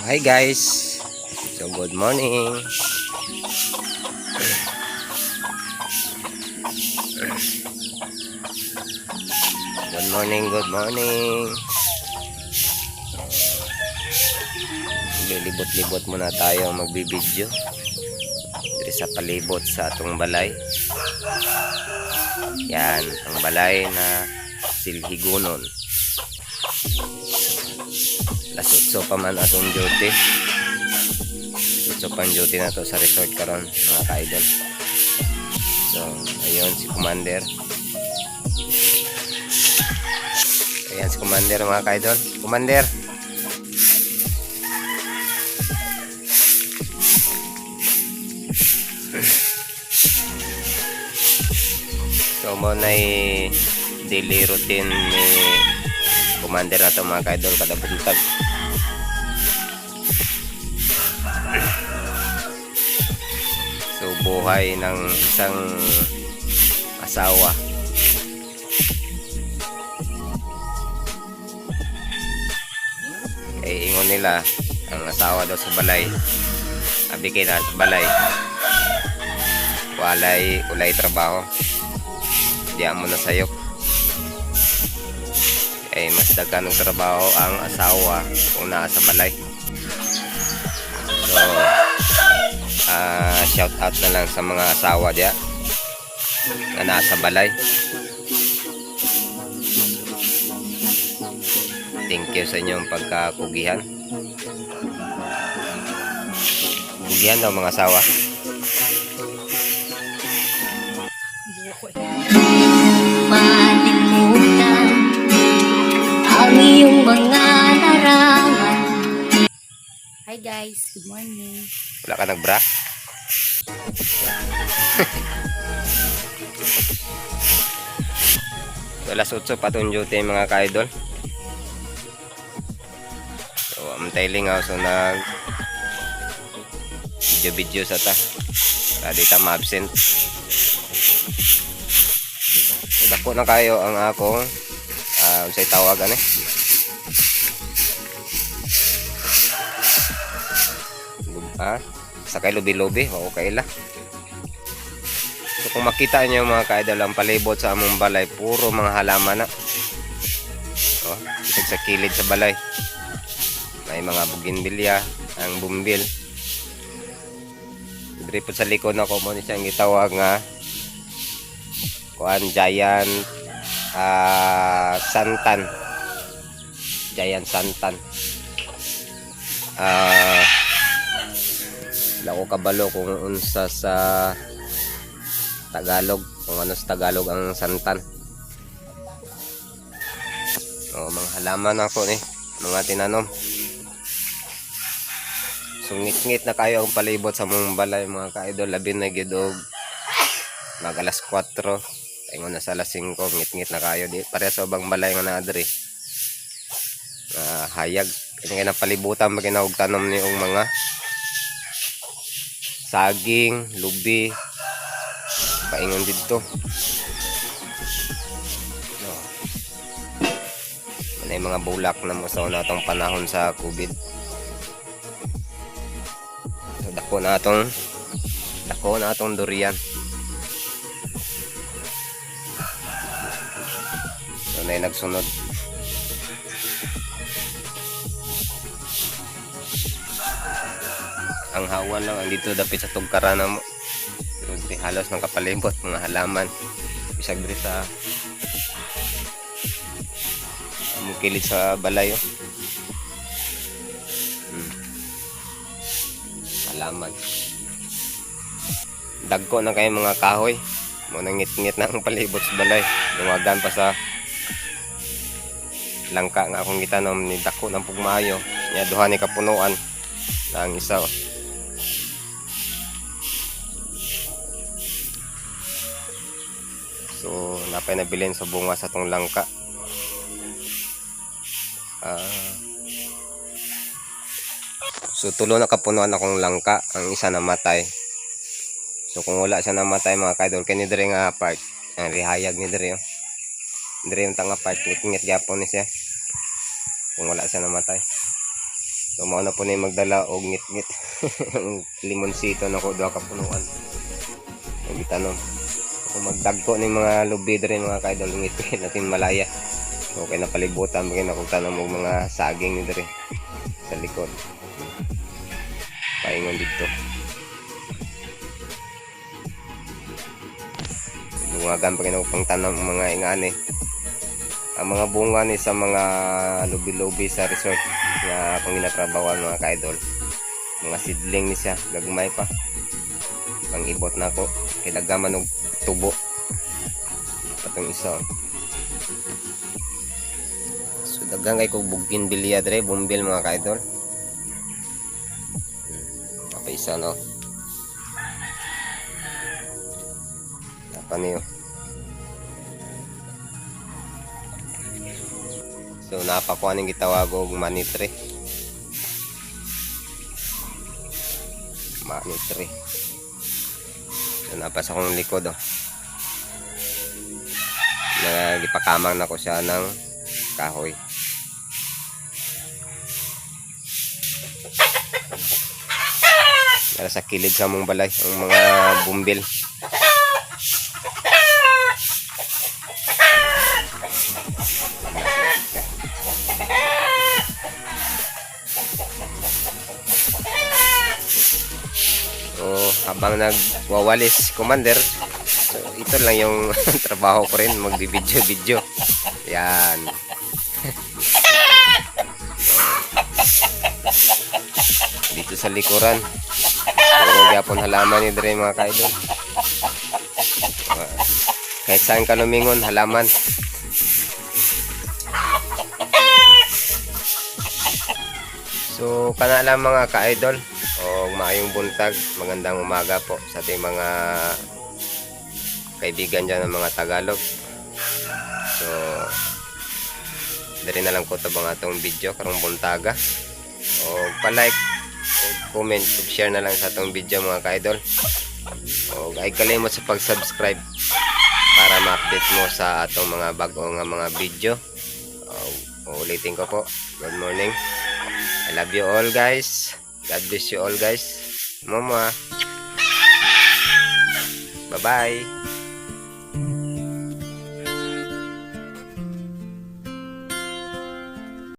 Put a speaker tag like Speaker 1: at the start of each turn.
Speaker 1: Hi guys. So good morning. Good morning, good morning. Lilibot-libot muna tayo magbibideo dito sa palibot sa atong balay. Yan ang balay na Silhigunon. Lasutso pa man atong duty. Lasutso pang duty na to sa resort karon mga ka-idol. So ayun si Commander. Ayan si Commander mga ka-idol. Commander. So mo na daily routine ni Commander na to mga ka-idol kada buntag. So buhay ng isang asawa. Ingon nila ang asawa daw sa balay. Abigay na sa balay. Ulay trabaho. Diyan mo na sayok. Mas daghan ng trabaho ang asawa kung nasa balay. So shout out na lang sa mga asawa diyan na nasa balay. Thank you sa inyong pagkakugihan. Kugihan daw mga asawa.
Speaker 2: Malimutan ang iyong mga larangan. Hi guys, good morning.
Speaker 1: Wala ka nagbra? Wala sutso pa itong duty mga ka-idol. So I'm telling so nag video sa ta para di ta ma-absent. So dako na kayo ang akong unsay tawag ani sakay lubi-lubi o kaila. So kung makita nyo mga ka-idol ang palibot sa among balay puro mga halaman na sa kilid sa balay. May mga bougainvillea ang bumbil. Diri po sa likod na ko mo ni siyang gitawag nga kuan giant santan. Giant santan. Wala ko kabalo kung unsa sa Tagalog, kung ano sa Tagalog ang santan. Mga halaman ako ni mga tinanom. So ngit-ngit na kayo ang palibot sa mong balay mga ka-idol. Labi na gidog mag alas 4 ingon na sa alas 5 ngit-ngit na kayo di pare sa ubang balay nga naa diri. Hayag kini na palibutan maginawog tanom ni og mga saging, lubi paingon didto. May mga bulak na mo sa natong panahon sa COVID. So dako na atong durian. So na nagsunod. Ang hawan lang andito dapit sa tugkaran na mo. Pero di halos ng kapalibot mga halaman. Bisag diri sa kilid sa balay halaman. Dagko na kayo mga kahoy. Mo nangit-ngit na ang palibot sa balay. Dumagan pa sa langka nga akong gitanom ni dako ng pugmaayo. Nya duha ni kapunuan na ang isa. So napay nabilin sa bunga sa tong langka. So tulo na kapunuan akong langka, ang isa namatay. So kung wala siya namatay mga ka-idol kani diri nga part, ang rihayag ni diri diri yung tanga part ngit-ngit gyapon ni siya kung wala siya namatay. So mao na po ni magdala og ngit-ngit. Limonsito na ko duha ka punuan. Ang gitanom. Kung magdagko ning mga lubi diri mga kaidol ngit natin malaya. Okay na palibutan magin ako tanom og mga saging ni diri sa likod. Paingon dito. Bungagan pa kinang pangtanom ang mga ingani. Ang mga bunga ni sa mga lubi-lubi sa resort na akong ginatrabawan mga kaidol. Mga seedling ni siya, gagmay pa. Pang-ibot na ako. Kilagaman og tubo. Patong isa. So dagang kay kog bugin bilya dre, bumbil mga kaidol. Apa isa no. Apa niyo? So napakuha ning gitawag og manitre. Manitre. So napas akong likod oh. Nagipakamang na ko siya ng kahoy. Nara sa kilid sa mong balay ang mga bumbil. So, habang nagwawalis commander, so ito lang yung trabaho ko rin, magbibidyo-video. Yan. Dito sa likuran. Puro gyapon halaman ni dre mga kaidol. Kahit saan ka lumingon, halaman. So, kana lang mga ka-idol o maayong buntag, magandang umaga po sa ating mga kaibigan dyan ng mga Tagalog. So, dali na lang ko tabang atong video karong buntaga. O pa-like, o comment, o share na lang sa atong video mga ka-idol. O ay kalimot sa pag-subscribe para ma-update mo sa atong mga bago nga mga video. O ulitin ko po, good morning. I love you all guys. God bless you all guys. Mama. Bye bye.